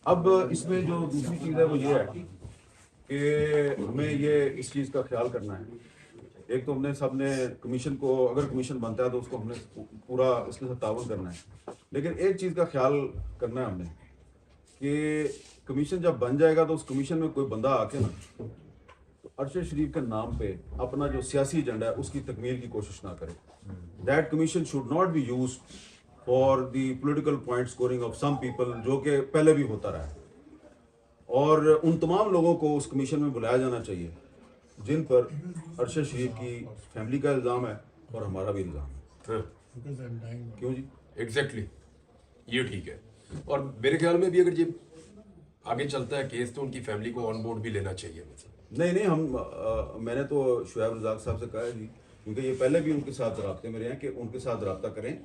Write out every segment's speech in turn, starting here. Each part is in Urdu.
اب اس میں جو دوسری چیز ہے وہ یہ ہے کہ ہمیں یہ اس چیز کا خیال کرنا ہے. ایک تو ہم نے سب نے کمیشن کو، اگر کمیشن بنتا ہے تو اس کو ہم نے پورا اس کے ساتھ تعاون کرنا ہے. لیکن ایک چیز کا خیال کرنا ہے ہم نے کہ کمیشن جب بن جائے گا تو اس کمیشن میں کوئی بندہ آ کے نا تو عرش شریف کے نام پہ اپنا جو سیاسی ایجنڈا ہے اس کی تکمیل کی کوشش نہ کرے. That commission should not be used for the political point scoring of some people, جو کہ پہلے بھی ہوتا رہا ہے. اور ان تمام لوگوں کو اس کمیشن میں بلایا جانا چاہیے جن پر عرش شریف کی فیملی کا الزام ہے اور ہمارا بھی الزام ہے. کیوں جی؟ ایگزیکٹلی یہ ٹھیک ہے. اور میرے خیال میں بھی اگر یہ آگے چلتا ہے کیس تو ان کی فیملی کو آن بورڈ بھی لینا چاہیے. نہیں میں نے تو شعیب رزاق صاحب سے کہا ہے جی، کیونکہ یہ پہلے بھی ان کے ساتھ رابطے میں رہے ہیں کہ ان کے ساتھ رابطہ کریں.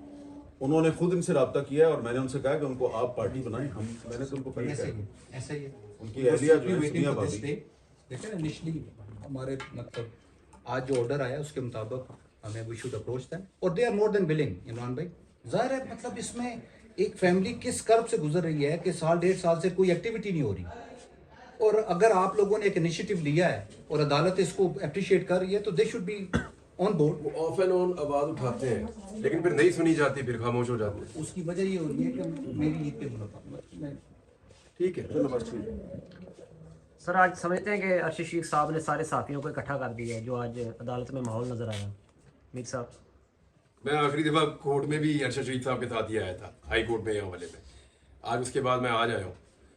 انہوں نے خود ان سے رابطہ کیا ہے اور میں نے ان سے کہا کہ ان کو آپ پارٹی بنائیں. میں نے تو ان کو پہلے کہا ایسا ہی ہے. ان کی اہلیہ جو ہے سنیا بھابی. دیکھیں انیشلی ہمارے مطلب آج جو آرڈر آیا اس کے مطابق ہمیں وی شوڈ اپروچ دیم اور دے آر مور دین ولنگ. عمران بھائی ظاہر ہے مطلب اس میں ایک فیملی کس کرب سے گزر رہی ہے کہ سال 1.5 سال سے کوئی ایکٹیویٹی نہیں ہو رہی، اور اگر آپ لوگوں نے ایک انیشیٹو لیا ہے اور عدالت اس کو اپریشیٹ کر رہی ہے تو they should be on board. وہ آف اینڈ آن آواز اٹھاتے ہیں لیکن پھر نہیں سنی جاتی، پھر خاموش ہو جاتے ہیں. اس کی وجہ یہ ہو رہی ہے کہ میری عید پہ ملاقات. ٹھیک ہے چلو بس ٹھیک ہے. سر آج سمجھتے ہیں کہ عرش شریف صاحب نے سارے صحافیوں کو اکٹھا کر دیا ہے جو آج عدالت میں ماحول نظر آیا. میر صاحب، میں آخری دفعہ کورٹ میں بھی ارشد شریف صاحب کے ساتھ ہی آیا تھا، ہائی کورٹ میں یہاں والے میں. آج اس کے بعد میں آج آیا ہوں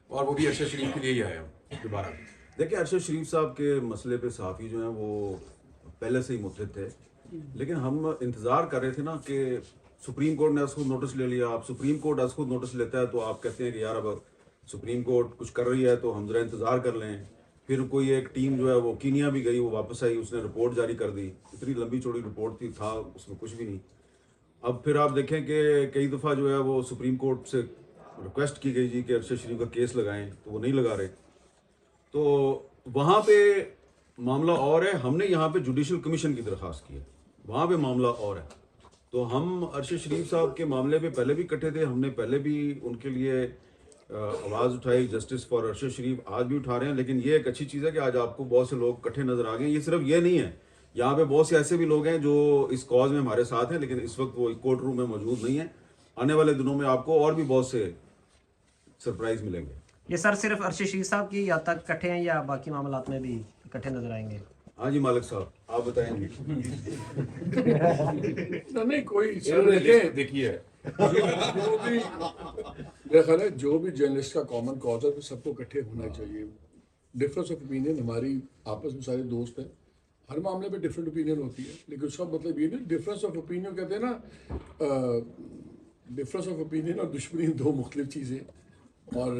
اور وہ بھی ارشد شریف کے لیے ہی آیا ہوں دوبارہ. دیکھیں ارشد شریف صاحب کے مسئلے پہ صحافی جو ہیں وہ پہلے سے ہی متحد تھے، لیکن ہم انتظار کر رہے تھے نا کہ سپریم کورٹ نے از خود نوٹس لے لیا. آپ سپریم کورٹ از خود نوٹس لیتا ہے تو آپ کہتے ہیں کہ یار اب سپریم کورٹ کچھ کر رہی ہے تو ہم ذرا انتظار کر لیں. پھر کوئی ایک ٹیم جو ہے وہ کینیا بھی گئی، وہ واپس آئی، اس نے رپورٹ جاری کر دی. اتنی لمبی چوڑی رپورٹ تھی، تھا اس میں کچھ بھی نہیں. اب پھر آپ دیکھیں کہ کئی دفعہ جو ہے وہ سپریم کورٹ سے ریکویسٹ کی گئی جی کہ ارشد شریف کا کیس لگائیں تو وہ نہیں لگا رہے. تو وہاں پہ معاملہ اور ہے. ہم نے یہاں پہ جوڈیشل کمیشن کی درخواست کی ہے، وہاں پہ معاملہ اور ہے. تو ہم ارشد شریف صاحب کے معاملے پہ پہلے بھی کٹھے تھے، ہم نے پہلے بھی ان کے لیے آواز اٹھائی، جسٹس فار ارشد شریف، آج بھی اٹھا رہے ہیں. لیکن یہ ایک اچھی چیز ہے کہ آج آپ کو بہت سے لوگ کٹھے نظر آ گئے ہیں. یہ صرف یہ نہیں ہے، یہاں پہ بہت سے ایسے بھی لوگ ہیں جو اس کاز میں ہمارے ساتھ ہیں لیکن اس وقت وہ کورٹ روم میں موجود نہیں ہیں. آنے والے دنوں میں آپ کو اور بھی بہت سے سرپرائز ملیں گے. یہ سر صرف عرش شریف صاحب کی یاد تک اکٹھے ہیں یا باقی معاملات میں بھی اکٹھے نظر آئیں گے؟ ہاں جی مالک صاحب آپ بتائیں گے. نہیں کوئی دیکھیے جو بھی میرا خیال ہے جو بھی جرنلسٹ کا کامن کاز ہے تو سب کو اکٹھے ہونا چاہیے. ڈفرینس آف اوپینین ہماری آپس میں سارے دوست ہیں، ہر معاملے پہ ڈفرینٹ اوپینین ہوتی ہے، لیکن اس کا مطلب یہ نہیں ڈفرینس آف اوپینین کہتے ہیں نا، ڈفرینس آف اوپینین اور دشمنی دو مختلف چیزیں. اور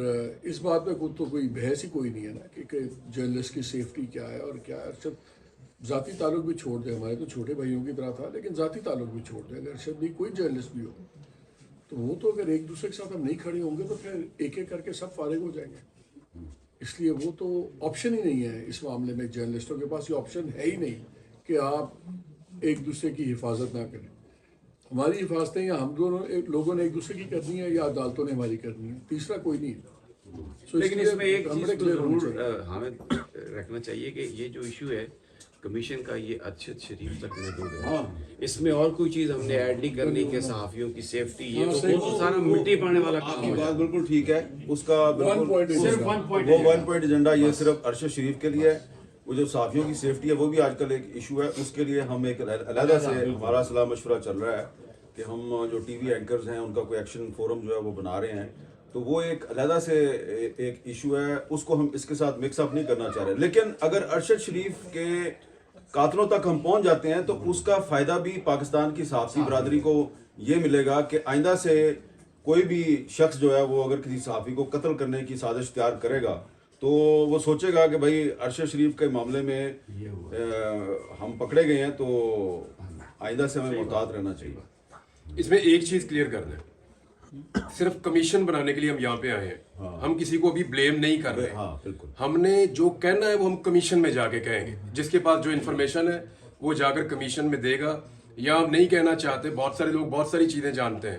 اس بات پہ تو کوئی بحث ہی کوئی نہیں ہے نا کہ جرنلسٹ کی سیفٹی کیا ہے اور کیا ہے. ارشد ذاتی تعلق بھی چھوڑ دیں، ہمارے تو چھوٹے بھائیوں کی طرح تھا، لیکن ذاتی تعلق بھی چھوڑ دیں. اگر ارشد نہیں کوئی جرنلسٹ بھی ہو تو وہ تو اگر ایک دوسرے کے ساتھ ہم نہیں کھڑے ہوں گے تو پھر ایک ایک کر کے سب فارغ ہو جائیں گے. اس لیے وہ تو آپشن ہی نہیں ہے اس معاملے میں. جرنلسٹوں کے پاس یہ آپشن ہے ہی نہیں کہ آپ ایک دوسرے کی حفاظت نہ کریں. ہماری حفاظتیں یا ہم دونوں لوگوں نے ایک دوسرے کی کرنی ہے یا عدالتوں نے ہماری کرنی ہے، تیسرا کوئی نہیں ہے. لیکن اس میں ایک چیز تو ضرور ہمیں رکھنا چاہیے کہ یہ جو ایشو ہے کمیشن کا یہ ارشد شریف تک محدود ہے. اس میں اور کوئی چیز ہم نے ایڈ نہیں کرنی کہ صحافیوں کی سیفٹی، یہ تو سارا مٹی پانے والا کام کی ہو بات جائے. بالکل ٹھیک ہے. اس کا بالکل صرف وہ ون پوائنٹ ایجنڈا یہ صرف ارشد شریف کے لیے ہے. وہ جو صحافیوں کی سیفٹی ہے وہ بھی آج کل ایک ایشو ہے. اس کے لیے ہم ایک علیحدہ سے ہمارا صلاح مشورہ چل رہا ہے کہ ہم جو ٹی وی اینکرز ہیں ان کا کوئی ایکشن فورم جو ہے وہ بنا رہے ہیں. تو وہ ایک علیحدہ سے ایک ایشو ہے، اس کو ہم اس کے ساتھ مکس اپ نہیں کرنا چاہ رہے. لیکن اگر ارشد شریف کے قاتلوں تک ہم پہنچ جاتے ہیں تو اس کا فائدہ بھی پاکستان کی صحافی برادری کو یہ ملے گا کہ آئندہ سے کوئی بھی شخص جو ہے وہ اگر کسی صحافی کو قتل کرنے کی سازش تیار کرے گا تو وہ سوچے گا کہ بھائی ارشد شریف کے معاملے میں ہم پکڑے گئے ہیں تو آئندہ سے ہمیں محتاط رہنا چاہیے. اس میں ایک چیز کلیئر کر دیں، صرف کمیشن بنانے کے لیے ہم یہاں پہ آئے ہیں، ہم کسی کو بھی بلیم نہیں کر رہے. ہاں بالکل. ہم نے جو کہنا ہے وہ ہم کمیشن میں جا کے کہیں گے. جس کے پاس جو انفارمیشن ہے وہ جا کر کمیشن میں دے گا. یا ہم نہیں کہنا چاہتے، بہت سارے لوگ بہت ساری چیزیں جانتے ہیں